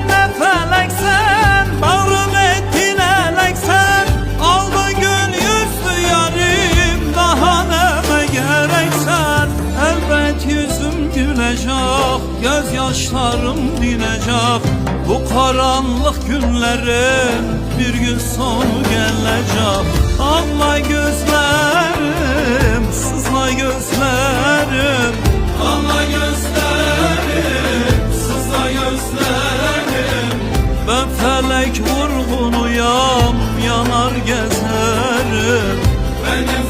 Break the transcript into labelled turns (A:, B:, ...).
A: ne feleksen, bağrım ettin eleksen. Aldı gül yüzlü yarim, daha neme gereksen. Elbet yüzüm gülecek, gözyaşlarım dinecek. Bu karanlık günlerin bir gün sonu gelecek. Ağla gözlerim, sızla gözlerim. Ağla gözlerim, sızla gözlerim. Ben felek vurgunuyam, yanar gezerim. Benim